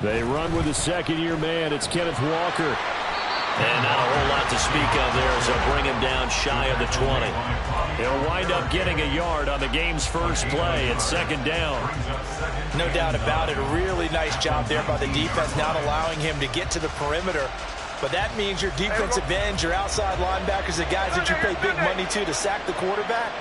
They run with a second-year man. It's Kenneth Walker. And not a whole lot to speak of there as they'll bring him down shy of the 20. He'll wind up getting a yard on the game's first play. It's second down. No doubt about it. A really nice job there by the defense, not allowing him to get to the perimeter. But that means your defensive ends, your outside linebackers, the guys that you pay big money to sack the quarterback,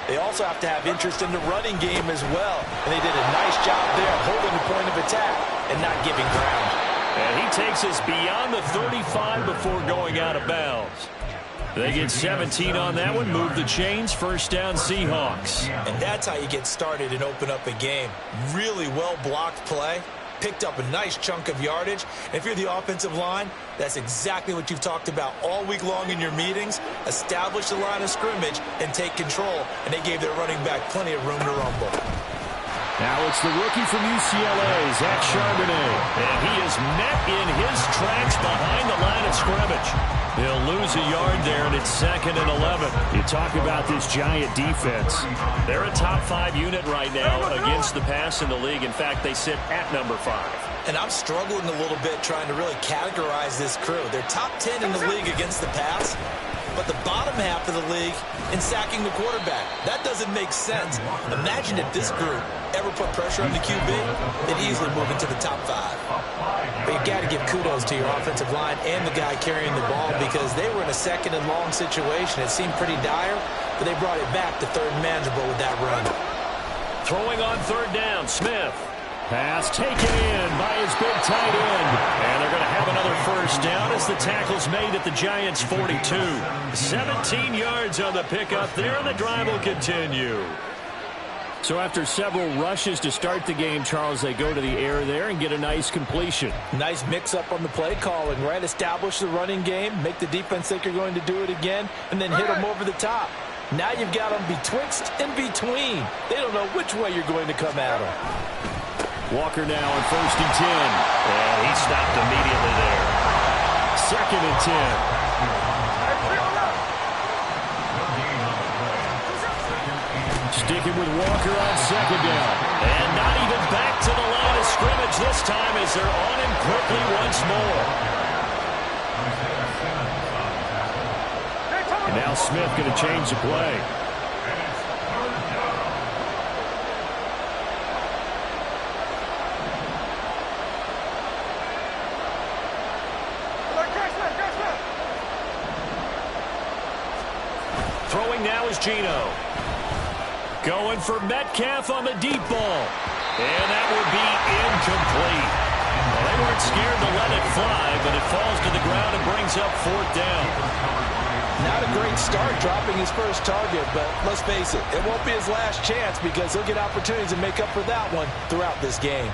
they also have to have interest in the running game as well. And they did a nice job there holding the point of attack and not giving ground. And he takes us beyond the 35 before going out of bounds. They get 17 on that one, move the chains, first down Seahawks. And that's how you get started and open up a game. Really well-blocked play, picked up a nice chunk of yardage. And if you're the offensive line, that's exactly what you've talked about all week long in your meetings. Establish the line of scrimmage and take control. And they gave their running back plenty of room to rumble. Now it's the rookie from UCLA, Zach Charbonnet. And he is met in his tracks behind the line of scrimmage. He'll lose a yard there, and it's 2nd and 11. You talk about this Giant defense. They're a top 5 unit right now against the pass in the league. In fact, they sit at number 5. And I'm struggling a little bit trying to really categorize this crew. They're top 10 in the league against the pass, but the bottom half of the league in sacking the quarterback. That doesn't make sense. Imagine if this group ever put pressure on the QB, they'd easily move into the top 5. But you've got to give kudos to your offensive line and the guy carrying the ball because they were in a second and long situation. It seemed pretty dire, but they brought it back to third and manageable with that run. Throwing on third down, Smith. Pass taken in by his big tight end. And they're going to have another first down as the tackle's made at the Giants' 42. 17 yards on the pickup there, and the drive will continue. So after several rushes to start the game, Charles, they go to the air there and get a nice completion. Nice mix-up on the play calling, right? Establish the running game, make the defense think you're going to do it again, and then hit them over the top. Now you've got them betwixt and between. They don't know which way you're going to come at them. Walker now on 1st and 10. And he stopped immediately there. 2nd and 10. Sticking with Walker on 2nd down. And not even back to the line of scrimmage this time as they're on him quickly once more. And now Smith going to change the play. Throwing now is Geno. Going for Metcalf on the deep ball. And that would be incomplete. Well, they weren't scared to let it fly, but it falls to the ground and brings up 4th down. Not a great start dropping his first target, but let's face it, it won't be his last chance because he'll get opportunities to make up for that one throughout this game.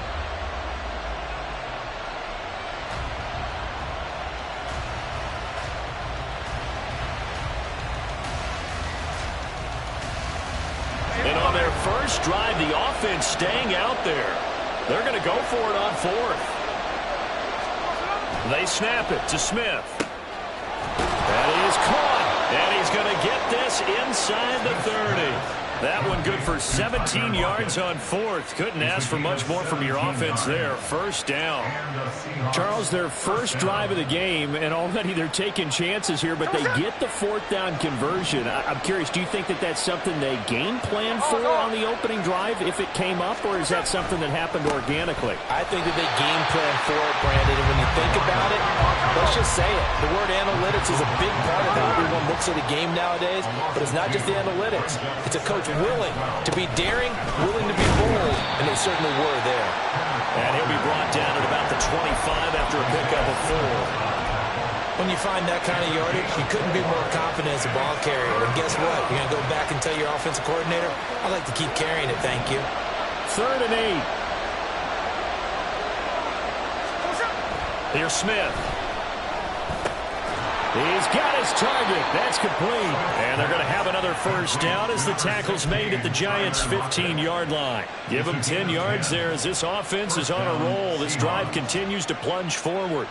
And on their first drive, the offense staying out there. They're going to go for it on 4th. They snap it to Smith. That is caught. And he's going to get this inside the 30. That one good for 17 yards on 4th. Couldn't ask for much more from your offense there. First down. Charles, their first drive of the game, and already they're taking chances here, but they get the 4th down conversion. I'm curious, do you think that that's something they game plan for on the opening drive if it came up, or is that something that happened organically? I think that they game plan for it, Brandon, and when you think about it, let's just say it. The word analytics is a big part of how everyone looks at a game nowadays, but it's not just the analytics. It's a coach willing to be daring, willing to be bold, and they certainly were there. And he'll be brought down at about the 25 after a pickup of 4. When you find that kind of yardage, you couldn't be more confident as a ball carrier. And guess what? You're going to go back and tell your offensive coordinator, I'd like to keep carrying it, thank you. 3rd and 8. Here's Smith. He's got his target. That's complete. And they're going to have another first down as the tackle's made at the Giants' 15-yard line. Give them 10 yards there as this offense is on a roll. This drive continues to plunge forward.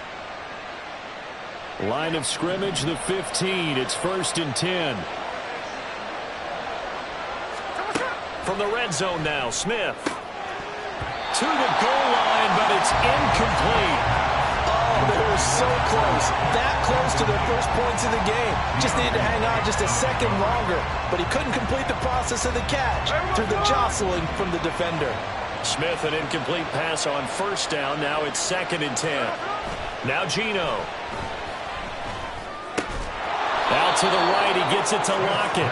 Line of scrimmage, the 15. It's 1st and 10. From the red zone now, Smith. to the goal line, but it's incomplete. Oh, they were so close. That close to their first points of the game. Just needed to hang on just a second longer, but he couldn't complete the process of the catch through the jostling from the defender. Smith, an incomplete pass on first down. Now it's 2nd and 10. Now Geno. Out to the right, he gets it to Lockett.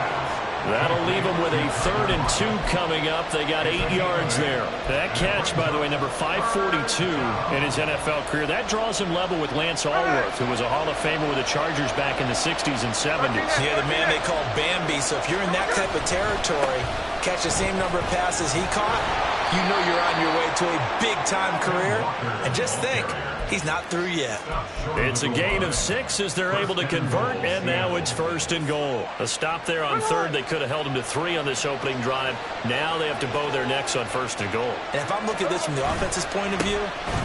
That'll leave him with a 3rd and 2 coming up. They got 8 yards there. That catch, by the way, number 542 in his NFL career. That draws him level with Lance Allworth, who was a Hall of Famer with the Chargers back in the 60s and 70s. Yeah, the man they called Bambi. So if you're in that type of territory, catch the same number of passes he caught, you know you're on your way to a big-time career. And just think, he's not through yet. It's a gain of 6 as they're able to convert, and now it's 1st and goal. A stop there on 3rd. They could have held him to 3 on this opening drive. Now they have to bow their necks on 1st and goal. And if I'm looking at this from the offense's point of view,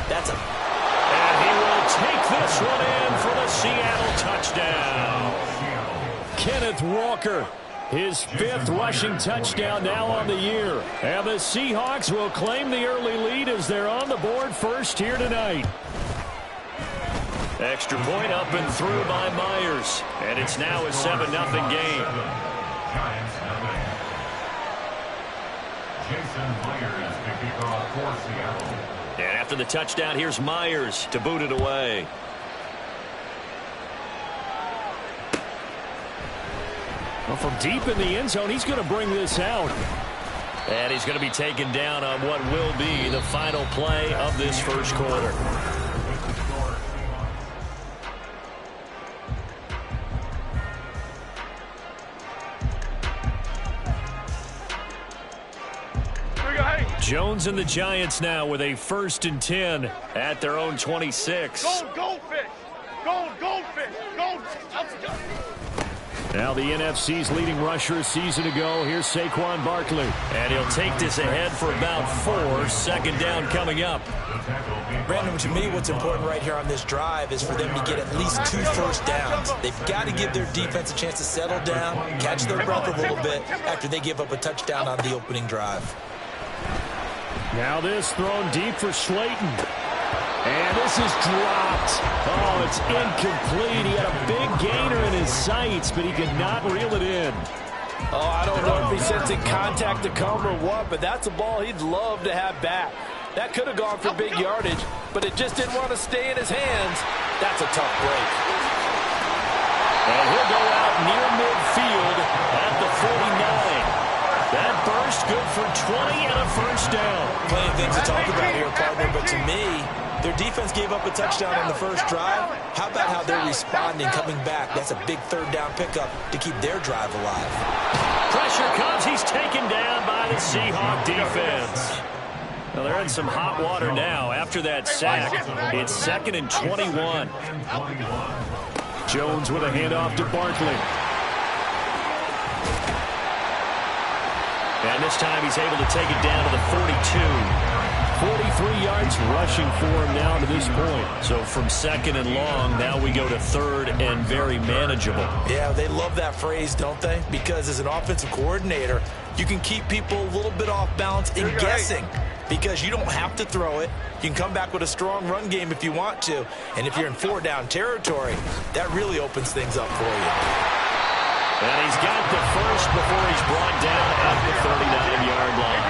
that's a... And he will take this one in for the Seattle touchdown. Kenneth Walker. His 5th rushing touchdown now on the year. And the Seahawks will claim the early lead as they're on the board first here tonight. Extra point up and through by Myers. And it's now a 7-0 game. And after the touchdown, here's Myers to boot it away. Well, from deep in the end zone, he's going to bring this out. And he's going to be taken down on what will be the final play of this first quarter. Jones and the Giants now with a 1st and 10 at their own 26. Goldfish! Goldfish! Now the NFC's leading rusher a season ago. Here's Saquon Barkley. And he'll take this ahead for about 4. 2nd down coming up. Brandon, to me, what's important right here on this drive is for them to get at least 2 first downs. They've got to give their defense a chance to settle down, catch their breath a little bit after they give up a touchdown on the opening drive. Now this thrown deep for Slayton. And this is dropped. Oh, it's incomplete. He had a big gainer in his sights, but he could not reel it in. Oh, I don't know if he's sensing contact to come or what, but that's a ball he'd love to have back. That could have gone for big yardage, but it just didn't want to stay in his hands. That's a tough break. And he'll go out near midfield at the 49. That burst good for 20 and a first down. Plenty of things to talk about here, partner, but to me, their defense gave up a touchdown on the first drive. How about how they're responding, coming back? That's a big 3rd down pickup to keep their drive alive. Pressure comes. He's taken down by the Seahawk defense. Well, they're in some hot water now after that sack. It's 2nd and 21. Jones with a handoff to Barkley. And this time he's able to take it down to the 42. 43 yards rushing for him now to this point. So from 2nd and long, now we go to 3rd and very manageable. Yeah, they love that phrase, don't they? Because as an offensive coordinator, you can keep people a little bit off balance in guessing. Because you don't have to throw it. You can come back with a strong run game if you want to. And if you're in 4-down territory, that really opens things up for you. And he's got the first before he's brought down at the 39-yard line.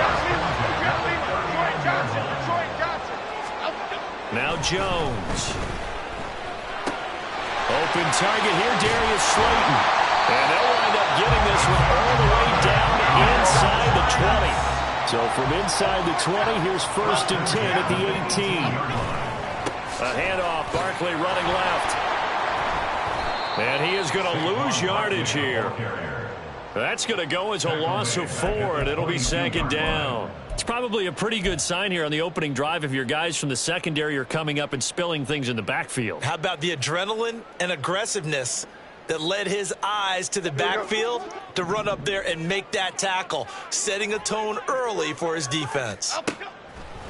Now Jones. Open target here, Darius Slayton. And they'll wind up getting this one all the way down inside the 20. So from inside the 20, here's 1st and 10 at the 18. A handoff, Barkley running left. And he is going to lose yardage here. That's going to go as a loss of 4, and it'll be 2nd down. It's probably a pretty good sign here on the opening drive if your guys from the secondary are coming up and spilling things in the backfield. How about the adrenaline and aggressiveness that led his eyes to the backfield to run up there and make that tackle, setting a tone early for his defense.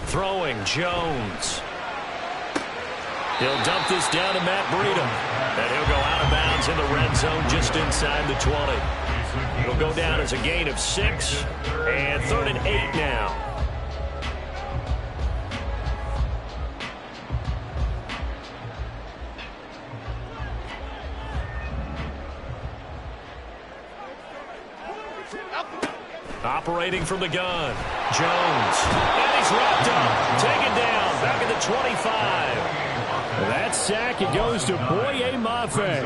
Throwing Jones. He'll dump this down to Matt Breida. And he'll go out of bounds in the red zone just inside the 20. It'll go down as a gain of 6. And 3rd and 8 now. Operating from the gun, Jones. And he's wrapped up, taken down, back at the 25. That sack, it goes to Boye Mafe.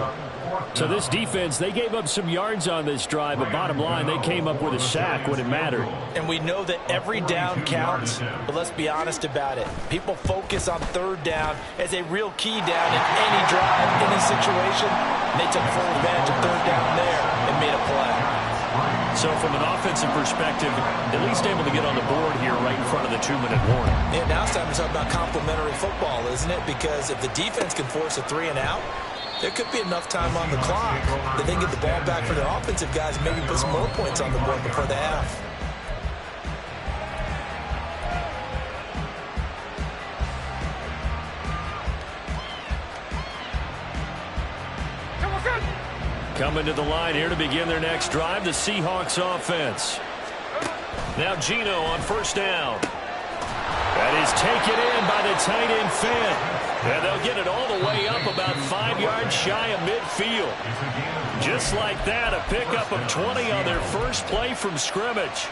So this defense, they gave up some yards on this drive, but bottom line, they came up with a sack when it mattered. And we know that every down counts, but let's be honest about it. People focus on third down as a real key down in any drive, any situation. And they took full advantage of third down there and made a play. So from an offensive perspective, at least able to get on the board here right in front of the 2-minute warning. Yeah, now it's time to talk about complementary football, isn't it? Because if the defense can force a 3-and-out, there could be enough time on the clock that they can get the ball back for their offensive guys and maybe put some more points on the board before the half. Coming to the line here to begin their next drive, the Seahawks offense. Now Geno on first down. That is taken in by the tight end Fant. And they'll get it all the way up about 5 yards shy of midfield. Just like that, a pickup of 20 on their first play from scrimmage.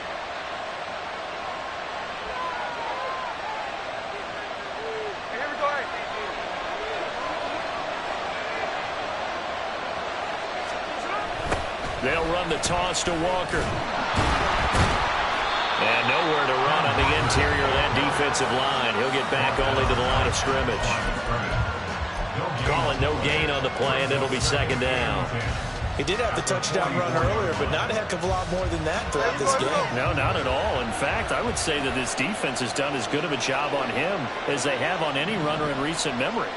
They'll run the toss to Walker. And nowhere to run on the interior of that defensive line. He'll get back only to the line of scrimmage. Calling no gain on the play, and it'll be second down. He did have the touchdown run earlier, but not a heck of a lot more than that throughout this game. No, not at all. In fact, I would say that this defense has done as good of a job on him as they have on any runner in recent memory.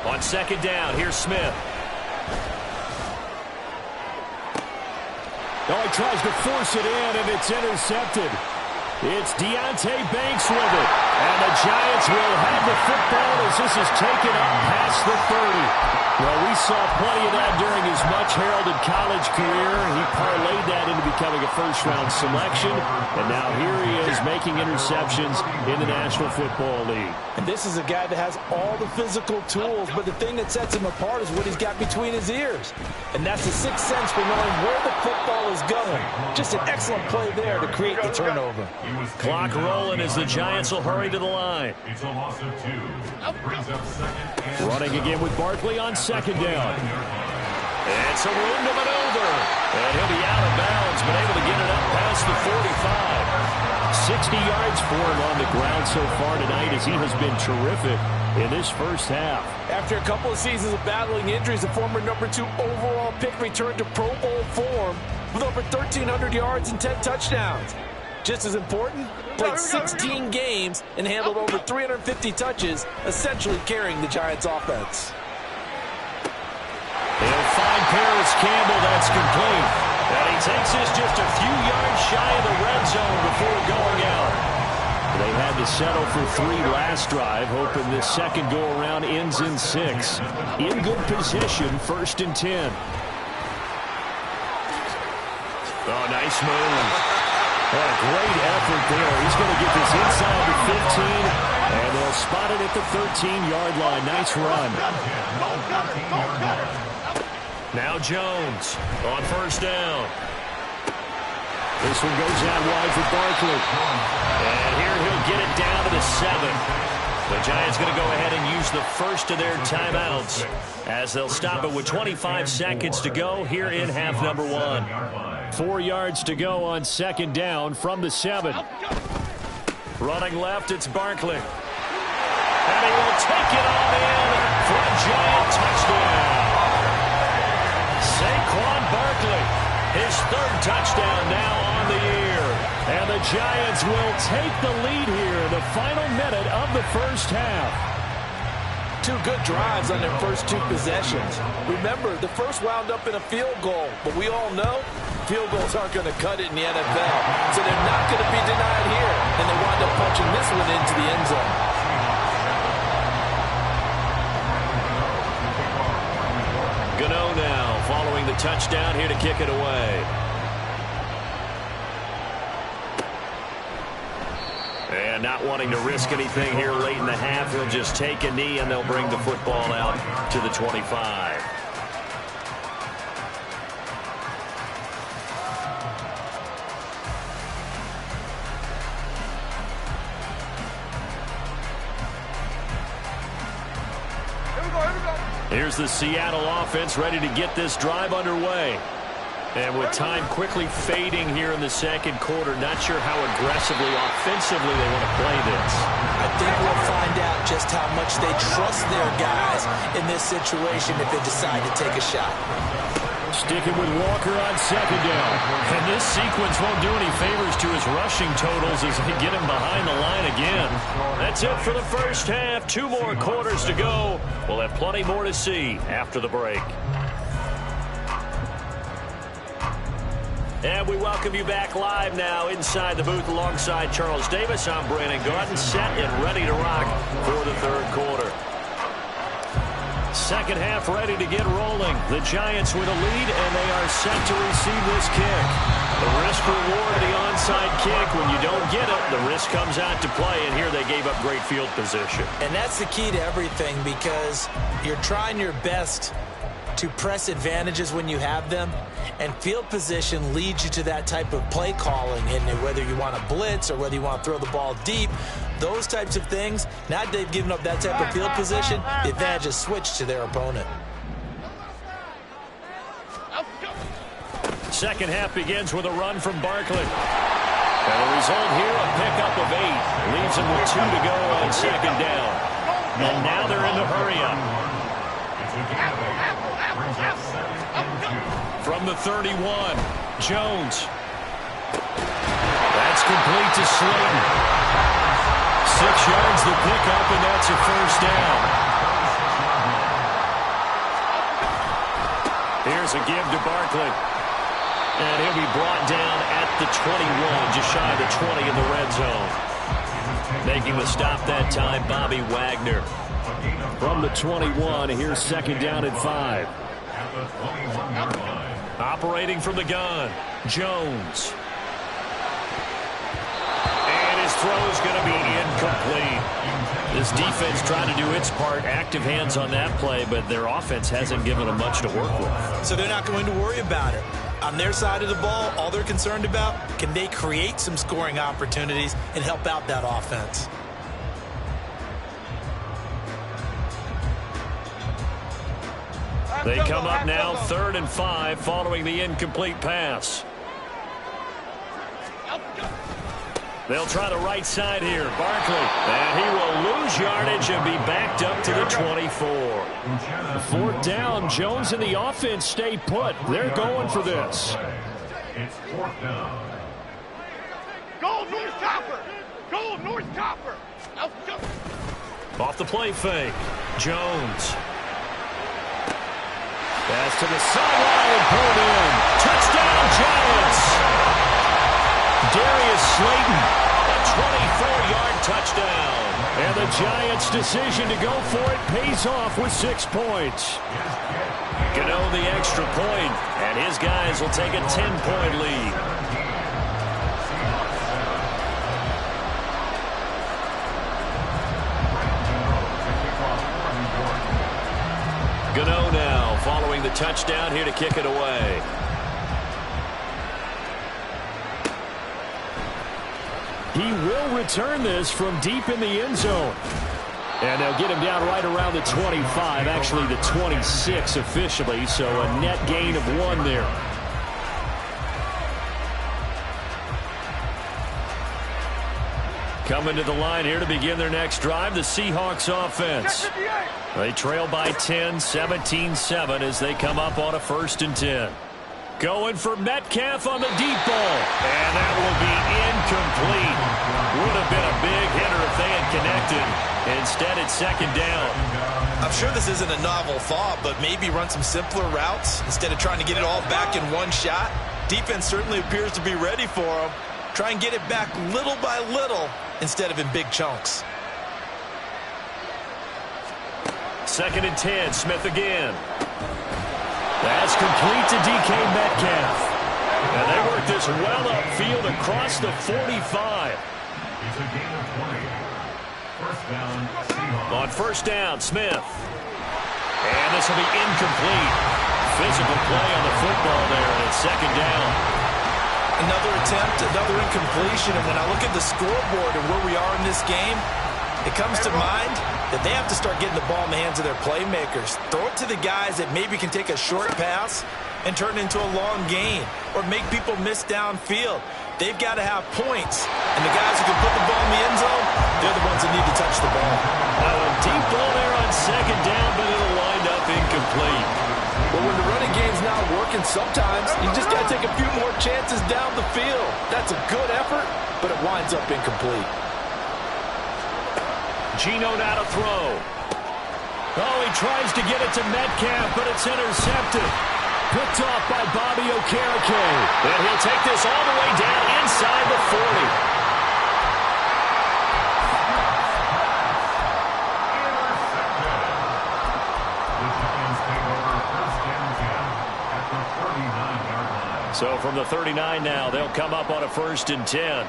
On second down, here's Smith. Oh, he tries to force it in, and it's intercepted. It's Deonte Banks with it. And the Giants will have the football as this is taken up past the 30. Well, we saw plenty of that during his much-heralded college career. He parlayed that into becoming a first-round selection. And now here he is making interceptions in the National Football League. And this is a guy that has all the physical tools, but the thing that sets him apart is what he's got between his ears. And that's the sixth sense for knowing where the football is going. Just an excellent play there to create the turnover. Clock rolling as the Giants will hurry to the line. It's a loss of 2. Brings up second. Running again with Barkley on second down. It's a room to maneuver. And he'll be out of bounds, but able to get it up past the 45. 60 yards for him on the ground so far tonight as he has been terrific in this first half. After a couple of seasons of battling injuries, the former number 2 overall pick returned to Pro Bowl form with over 1,300 yards and 10 touchdowns. Just as important, played 16 games and handled over 350 touches, essentially carrying the Giants' offense. He'll find Paris Campbell. That's complete. And he takes this just a few yards shy of the red zone before going out. They had to settle for 3 last drive, hoping this second go-around ends in 6. In good position, 1st and 10. Oh, nice move. What a great effort there. He's going to get this inside the 15, and they'll spot it at the 13-yard line. Nice run. Now Jones on first down. This one goes out wide for Barkley. And here he'll get it down to the 7. The Giants going to go ahead and use the first of their timeouts as they'll stop it with 25 seconds to go here in half number 1. 4 yards to go on second down from the 7. Running left, it's Barkley. And he will take it on in for a Giant touchdown. Saquon Barkley, his 3rd touchdown now on the year. And the Giants will take the lead here in the final minute of the first half. 2 good drives on their first 2 possessions. Remember, the first wound up in a field goal, but we all know field goals aren't going to cut it in the NFL. So they're not going to be denied here, and they wind up punching this one into the end zone. Gano now following the touchdown here to kick it away. And And not wanting to risk anything here late in the half, he'll just take a knee, and they'll bring the football out to the 25. Here's the Seattle offense ready to get this drive underway. And with time quickly fading here in the second quarter, not sure how aggressively, offensively they want to play this. I think we'll find out just how much they trust their guys in this situation if they decide to take a shot. Sticking with Walker on second down. And this sequence won't do any favors to his rushing totals as they get him behind the line again. That's it for the first half. 2 more quarters to go. We'll have plenty more to see after the break. And we welcome you back live now inside the booth alongside Charles Davis. I'm Brandon Gaudin, set and ready to rock for the third quarter. Second half ready to get rolling. The Giants with a lead, and they are set to receive this kick. The risk-reward of the onside kick. When you don't get it, the risk comes out to play, and here they gave up great field position. And that's the key to everything, because you're trying your best to press advantages when you have them, and field position leads you to that type of play calling. And whether you want to blitz or whether you want to throw the ball deep, those types of things, now that they've given up that type of field position, the advantage is switched to their opponent. Second half begins with a run from Barkley. And the result here, a pickup of 8. Leaves them with 2 to go on second down. And now they're in the hurry-up. From the 31, Jones. That's complete to Slayton. 6 yards the pickup, and that's a first down. Here's a give to Barkley. And he'll be brought down at the 21, just shy of the 20 in the red zone. Making the stop that time, Bobby Wagner. From the 21, here's second down and 5. Operating from the gun, Jones. And his throw is going to be incomplete. This defense trying to do its part, active hands on that play, but their offense hasn't given them much to work with. So they're not going to worry about it. On their side of the ball, all they're concerned about, can they create some scoring opportunities and help out that offense? They come up now 3rd and 5 following the incomplete pass. They'll try the right side here. Barkley. And he will lose yardage and be backed up to the 24. 4th down. Jones and the offense stay put. They're going for this. It's 4th down. Go, North Copper! Go, North Copper! Off the play fake. Jones. Pass to the sideline and pulled in. Touchdown, Giants. Darius Slayton, a 24-yard touchdown. And the Giants' decision to go for it pays off with 6 points. Gano the extra point, and his guys will take a 10-point lead. Gano now following the touchdown here to kick it away. He will return this from deep in the end zone. And they'll get him down right around the 25, actually the 26 officially, so a net gain of 1 there. Coming to the line here to begin their next drive, the Seahawks offense. They trail by 10, 17-7 as they come up on a 1st and 10. Going for Metcalf on the deep ball. And that will be incomplete. Would have been a big hitter if they had connected. Instead, it's 2nd down. I'm sure this isn't a novel thought, but maybe run some simpler routes instead of trying to get it all back in one shot. Defense certainly appears to be ready for them. Try and get it back little by little instead of in big chunks. 2nd and 10, Smith again. That's complete to DK Metcalf. And they work this well upfield across the 45. It's a gain of 20. First down, Seahawks. On first down, Smith. And this will be incomplete. Physical play on the football there, and it's second down. Another attempt, another incompletion, and when I look at the scoreboard and where we are in this game, it comes to mind that they have to start getting the ball in the hands of their playmakers. Throw it to the guys that maybe can take a short pass and turn it into a long gain or make people miss downfield. They've got to have points, and the guys who can put the ball in the end zone, they're the ones that need to touch the ball. Now a deep ball there on second down, but it'll wind up incomplete. Well, when the running game's not working, sometimes you just got to take a few more chances down the field. That's a good effort, but it winds up incomplete. Geno now to throw. Oh, he tries to get it to Metcalf, but it's intercepted. Picked off by Bobby Okereke. And he'll take this all the way down inside the 40. So from the 39 now, they'll come up on a 1st and 10.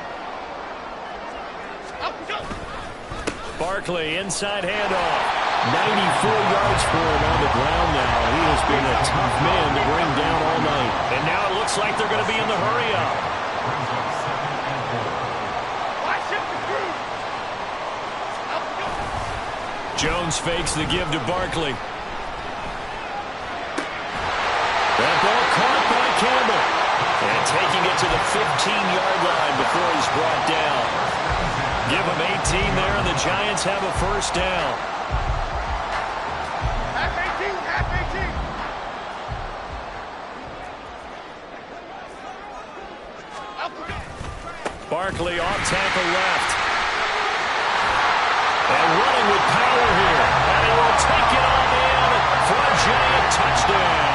Barkley, inside handoff. 94 yards for him on the ground now. He has been a tough man to bring down all night. And now it looks like they're going to be in the hurry-up. Jones fakes the give to Barkley. That ball caught by Campbell. And taking it to the 15-yard line before he's brought down. Give him 18 there, and the Giants have a first down. Half 18. Barkley off tackle left. And running with power here. And he will take it on in for a Giant touchdown.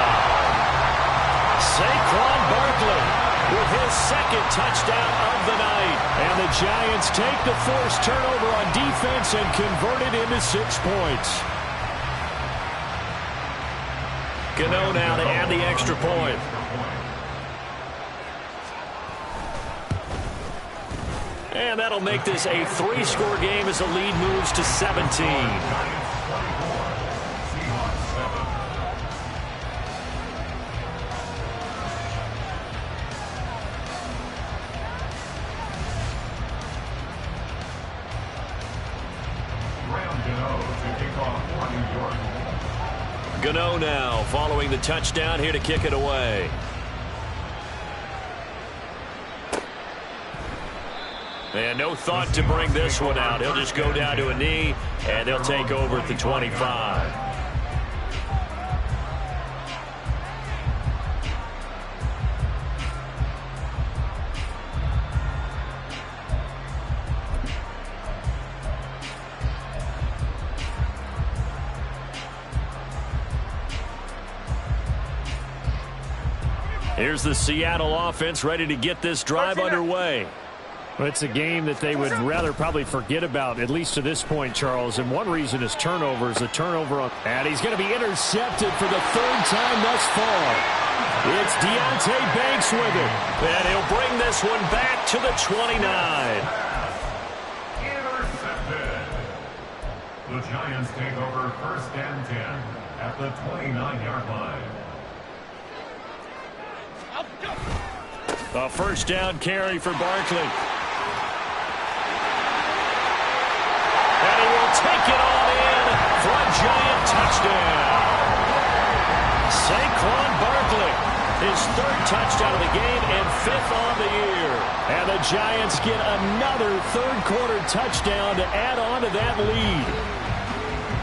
Saquon Barkley with his second touchdown of the night. And the Giants take the forced turnover on defense and convert it into 6 points. Gano now to add the extra point. And that'll make this a 3-score game as the lead moves to 17. Gano now following the touchdown here to kick it away. And no thought to bring this one out. He'll just go down to a knee, and they'll take over at the 25. Here's the Seattle offense ready to get this drive underway. Well, it's a game that they would rather probably forget about, at least to this point, Charles. And one reason is turnovers. A turnover on. And he's going to be intercepted for the 3rd time thus far. It's Deonte Banks with it. And he'll bring this one back to the 29. Intercepted. The Giants take over 1st and 10 at the 29-yard line. A first down carry for Barkley. And he will take it all in for a Giant touchdown. Saquon Barkley, his 3rd touchdown of the game and 5th on the year. And the Giants get another 3rd-quarter touchdown to add on to that lead.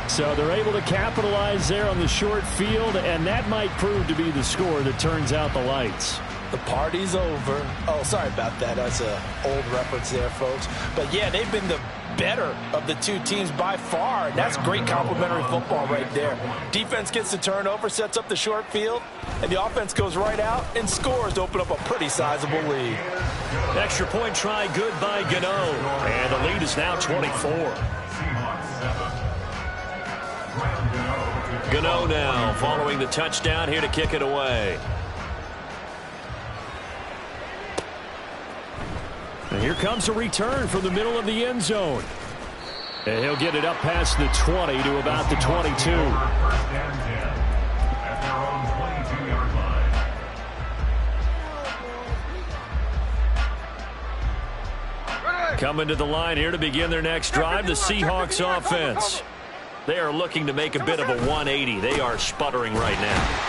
So they're able to capitalize there on the short field, and that might prove to be the score that turns out the lights. The party's over. Oh, sorry about that. That's an old reference there, folks. But, yeah, they've been the better of the two teams by far. And that's great complementary football right there. Defense gets the turnover, sets up the short field, and the offense goes right out and scores to open up a pretty sizable lead. Extra point try good by Gano. And the lead is now 24. Gano now following the touchdown here to kick it away. And here comes a return from the middle of the end zone. And he'll get it up past the 20 to about the 22. First and 10 at their own 22-yard line. Coming to the line here to begin their next drive, the Seahawks offense. They are looking to make a bit of a 180. They are sputtering right now.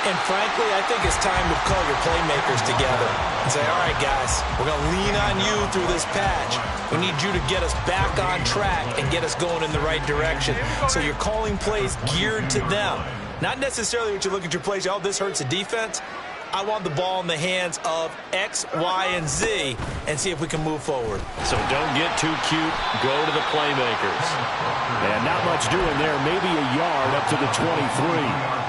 And frankly, I think it's time to call your playmakers together and say, all right, guys, we're going to lean on you through this patch. We need you to get us back on track and get us going in the right direction. So you're calling plays geared to them. Not necessarily what you look at your plays, oh, this hurts the defense. I want the ball in the hands of X, Y, and Z and see if we can move forward. So don't get too cute. Go to the playmakers. And not much doing there. Maybe a yard up to the 23.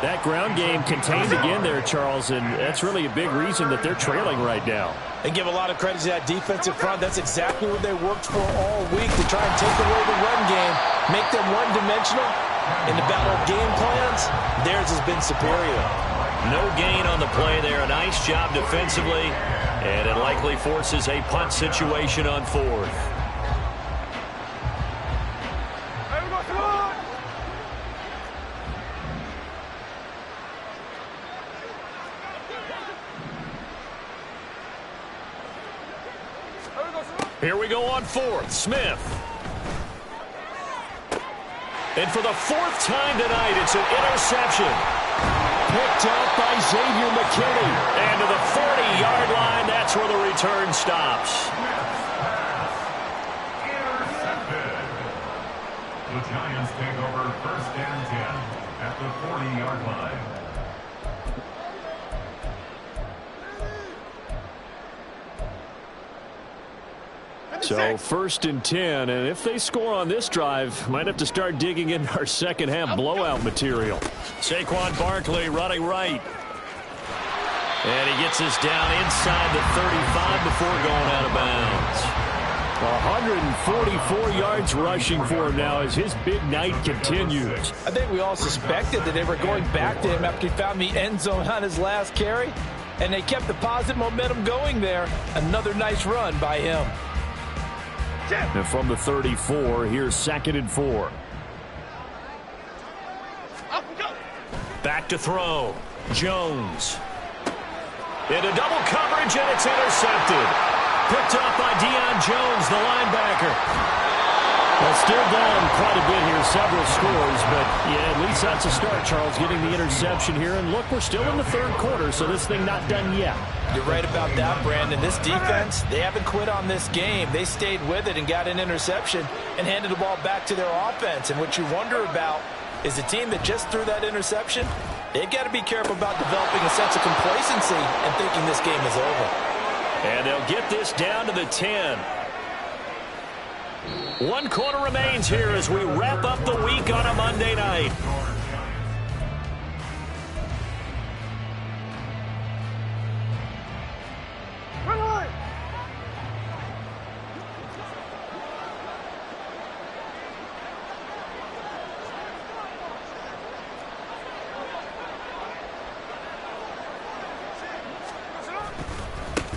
That ground game contained again there, Charles, and that's really a big reason that they're trailing right now. They give a lot of credit to that defensive front. That's exactly what they worked for all week, to try and take away the run game, make them one-dimensional. In the battle of game plans, theirs has been superior. No gain on the play there. A nice job defensively, and it likely forces a punt situation on fourth. Here we go on fourth. Smith. And for the fourth time tonight, it's an interception. Picked up by Xavier McKinney. And to the 40-yard line, that's where the return stops. Intercepted. The Giants take over first and 10 at the 40-yard line. So first and 10, and if they score on this drive, might have to start digging in our second half blowout material. Saquon Barkley running right. And he gets us down inside the 35 before going out of bounds. 144 yards rushing for him now as his big night continues. I think we all suspected that they were going back to him after he found the end zone on his last carry, and they kept the positive momentum going there. Another nice run by him. And from the 34, here's 2nd and 4. Back to throw. Jones. Into double coverage, and it's intercepted. Picked up by Deion Jones, the linebacker. Well, still down quite a bit here, several scores, but yeah, at least that's a start, Charles, getting the interception here. And look, we're still in the third quarter, so this thing not done yet. You're right about that, Brandon. This defense, they haven't quit on this game. They stayed with it and got an interception and handed the ball back to their offense. And what you wonder about is the team that just threw that interception, they've got to be careful about developing a sense of complacency and thinking this game is over. And they'll get this down to the 10. 1 quarter remains here as we wrap up the week on a Monday night.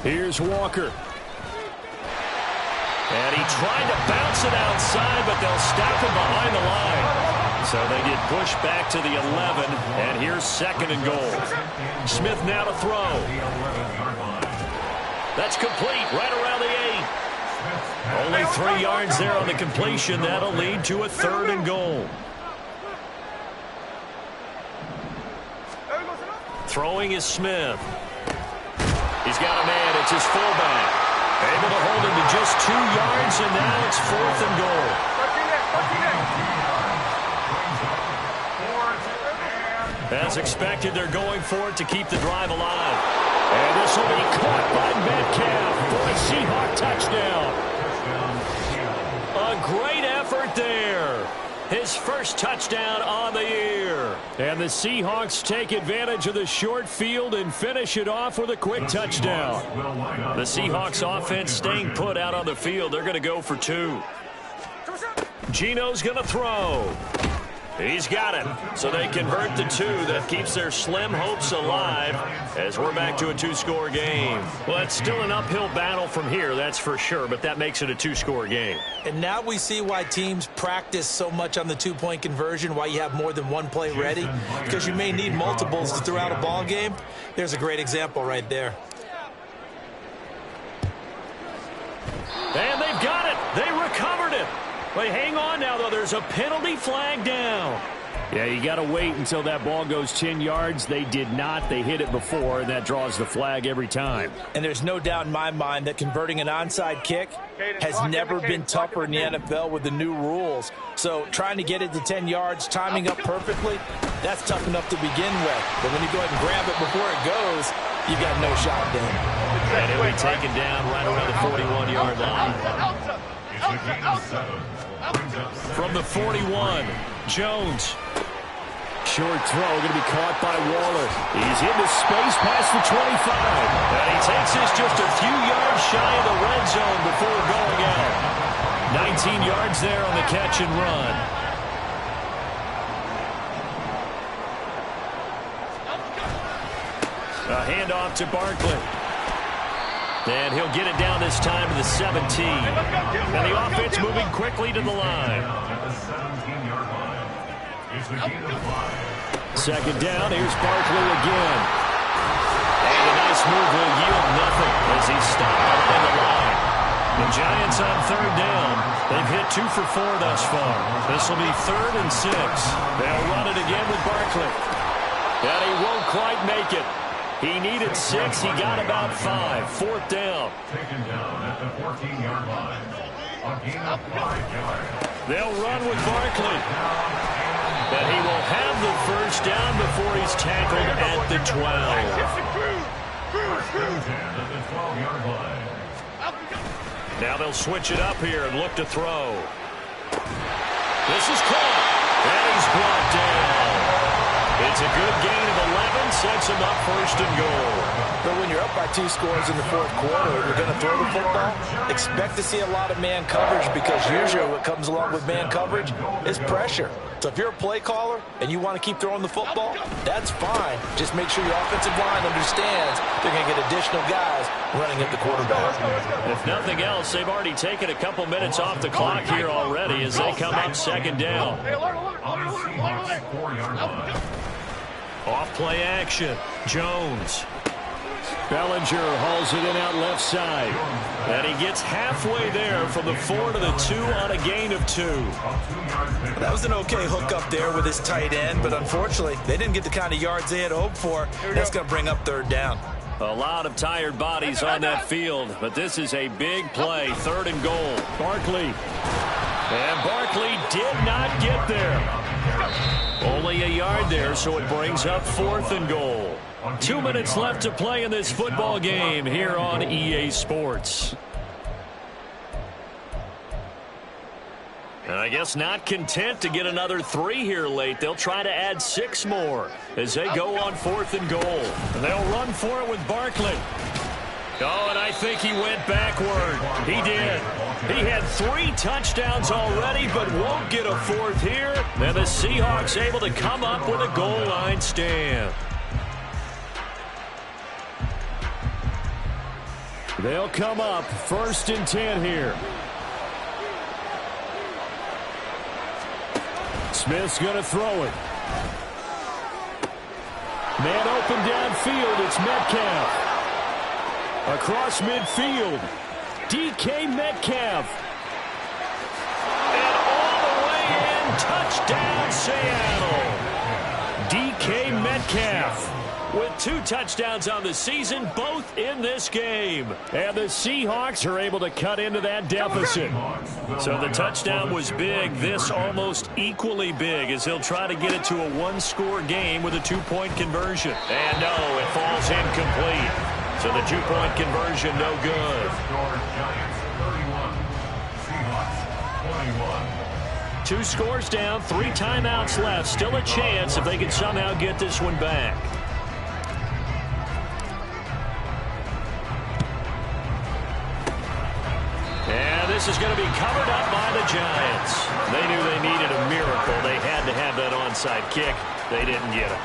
Here's Walker. And he tried to bounce it outside, but they'll stop him behind the line. So they get pushed back to the 11, and here's 2nd and goal. Smith now to throw. That's complete right around the 8. Only 3 yards there on the completion. That'll lead to a 3rd and goal. Throwing is Smith. He's got a man. It's his fullback. Able to hold him to just 2 yards, and now it's 4th and goal. As expected, they're going for it to keep the drive alive. And this will be caught by Metcalf for a Seahawk touchdown. A great effort there. His first touchdown on the year. And the Seahawks take advantage of the short field and finish it off with a quick touchdown. The Seahawks offense staying put out on the field. They're going to go for 2. Geno's going to throw. He's got it. So they convert the 2. That keeps their slim hopes alive as we're back to a 2-score game. Well, it's still an uphill battle from here, that's for sure, but that makes it a 2-score game. And now we see why teams practice so much on the 2-point conversion, why you have more than one play ready, because you may need multiples throughout a ball game. There's a great example right there. And they've got it. They recovered it. Wait, hang on now, though. There's a penalty flag down. Yeah, you got to wait until that ball goes 10 yards. They did not. They hit it before, and that draws the flag every time. And there's no doubt in my mind that converting an onside kick has never been tougher in the NFL with the new rules. So trying to get it to 10 yards, timing up perfectly, that's tough enough to begin with. But when you go ahead and grab it before it goes, you've got no shot then. And he'll be taken down right around the 41-yard line. From the 41, Jones. Short throw, going to be caught by Waller. He's into space past the 25. And he takes this just a few yards shy of the red zone before going out. 19 yards there on the catch and run. A handoff to Barkley. And he'll get it down this time to the 17. And the offense moving quickly to the line. Second down, here's Barkley again. And a nice move will yield nothing as he's stopped behind the line. The Giants on third down. They've hit 2 for 4 thus far. This will be 3rd and 6. They'll run it again with Barkley. And he won't quite make it. He needed 6. He got about 5. 4th down. Taken down at the 14-yard line. A gain of 5 yards. They'll run with Barkley. And he will have the first down before he's tackled at the 12. First and 10 at the 12-yard line. Now they'll switch it up here and look to throw. This is caught. And he's brought down. It's a good gain of 11, sets him up 1st and goal. But when you're up by 2 scores in the 4th quarter and you're going to throw the football, expect to see a lot of man coverage because usually what comes along with man coverage is pressure. So if you're a play caller and you want to keep throwing the football, that's fine. Just make sure your offensive line understands they're going to get additional guys running at the quarterback. If nothing else, they've already taken a couple minutes off the clock here already as they come up 2nd down. On the Seahawks 4-yard line. Off play action. Jones. Bellinger hauls it in out left side. And he gets halfway there from the 4 to the 2 on a gain of 2. That was an okay hook up there with his tight end, but unfortunately, they didn't get the kind of yards they had hoped for. That's going to bring up 3rd down. A lot of tired bodies on that field, but this is a big play. 3rd and goal. Barkley. And Barkley did not get there. Only a yard there, so it brings up 4th and goal. 2 minutes left to play in this football game here on EA Sports. And I guess not content to get another 3 here late. They'll try to add 6 more as they go on 4th and goal. And they'll run for it with Barkley. Oh, and I think he went backward. He did. He had 3 touchdowns already, but won't get a 4th here. And the Seahawks able to come up with a goal line stand. They'll come up 1st and 10 here. Smith's going to throw it. Man open downfield. It's Metcalf. Across midfield. DK Metcalf. And all the way in. Touchdown, Seattle. DK Metcalf with 2 touchdowns on the season, both in this game. And the Seahawks are able to cut into that deficit. So the touchdown was big. This almost equally big as he'll try to get it to a 1-score game with a 2-point conversion. And no, it falls incomplete. So the 2-point conversion no good. Giants 31, Seahawks 21. 2 scores down, 3 timeouts left. Still a chance if they can somehow get this one back. And this is going to be covered up by the Giants. They knew they needed a miracle. They had to have that onside kick. They didn't get it.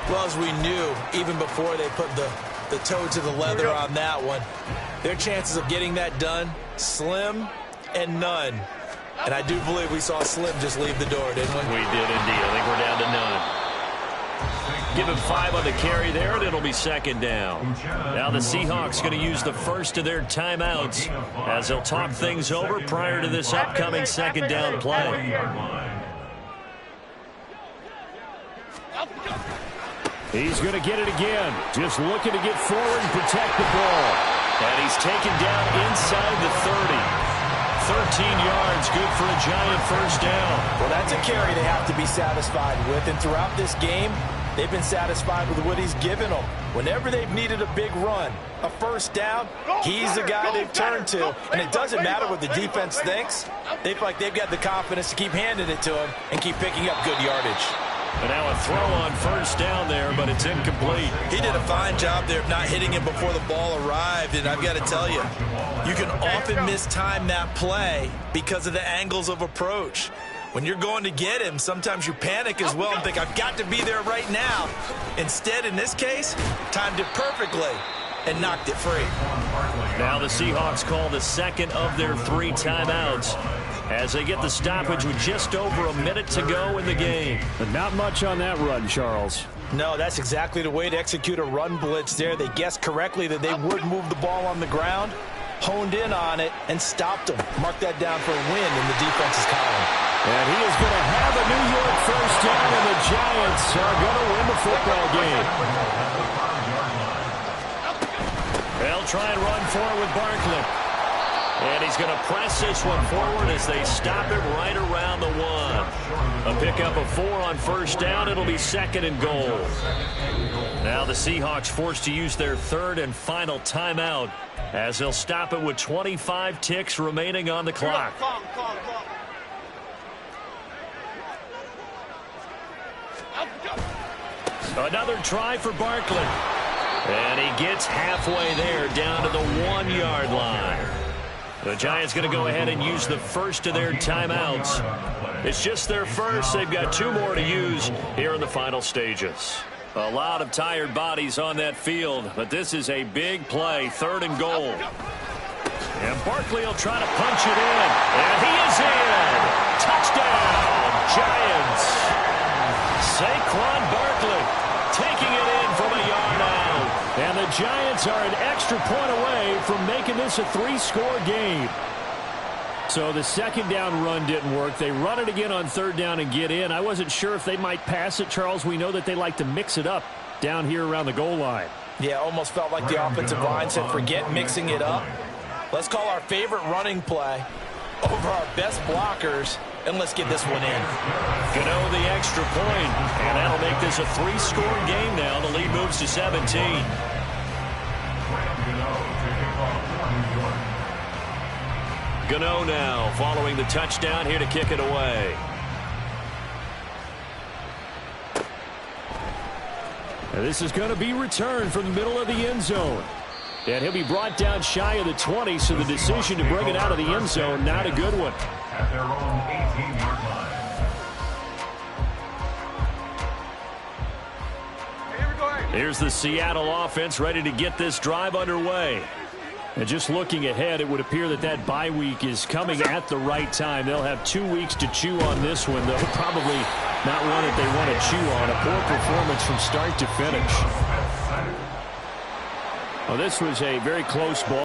Well, as we knew, even before they put the toe to the leather on that one, their chances of getting that done, slim and none. And I do believe we saw Slim just leave the door, didn't we? We did indeed. I think we're down to none. Give him 5 on the carry there, and it'll be second down. Now the Seahawks going to use the first of their timeouts as they'll talk things over prior to this upcoming second down play. He's going to get it again. Just looking to get forward and protect the ball. And he's taken down inside the 30. 13 yards, good for a Giant first down. Well, that's a carry they have to be satisfied with. And throughout this game, they've been satisfied with what he's given them. Whenever they've needed a big run, a first down, he's the guy they've turned to. And it doesn't matter what the defense thinks. They feel like they've got the confidence to keep handing it to him and keep picking up good yardage. And now a throw on first down there, but it's incomplete. He did a fine job there of not hitting him before the ball arrived, and I've got to tell you, you can often mistime that play because of the angles of approach. When you're going to get him, sometimes you panic as well and think, I've got to be there right now. Instead, in this case, timed it perfectly and knocked it free. Now the Seahawks call the second of their 3 timeouts as they get the stoppage with just over a minute to go in the game. But not much on that run, Charles. No, that's exactly the way to execute a run blitz there. They guessed correctly that they would move the ball on the ground, honed in on it, and stopped them. Mark that down for a win in the defense's column. And he is going to have a New York first down, and the Giants are going to win the football game. They'll try and run forward with Barkley. And he's going to press this one forward as they stop it right around the 1. A pickup of 4 on first down. It'll be second and goal. Now the Seahawks forced to use their 3rd and final timeout as they'll stop it with 25 ticks remaining on the clock. Another try for Barkley. And he gets halfway there down to the 1-yard line. The Giants going to go ahead and use the first of their timeouts. It's just their first. They've got 2 more to use here in the final stages. A lot of tired bodies on that field, but this is a big play, 3rd and goal. And Barkley will try to punch it in. And he is in. Touchdown, Giants. Saquon Barkley taking it in from a yard out. And the Giants are an extra point away from making this a 3-score game. So the second down run didn't work. They run it again on 3rd down and get in. I wasn't sure if they might pass it, Charles. We know that they like to mix it up down here around the goal line. Yeah, almost felt like the offensive line said, forget mixing it up. Let's call our favorite running play over our best blockers, and let's get this one in. Gano the extra point, and that'll make this a 3-score game now. The lead moves to 17. Gano now following the touchdown here to kick it away. And this is going to be returned from the middle of the end zone. And he'll be brought down shy of the 20, so the decision to bring it out of the end zone, not a good one. At their own 18-yard line. Here's the Seattle offense ready to get this drive underway. And just looking ahead, it would appear that that bye week is coming at the right time. They'll have 2 weeks to chew on this one, though. Probably not one that they want to chew on. A poor performance from start to finish. Well, this was a very close ball.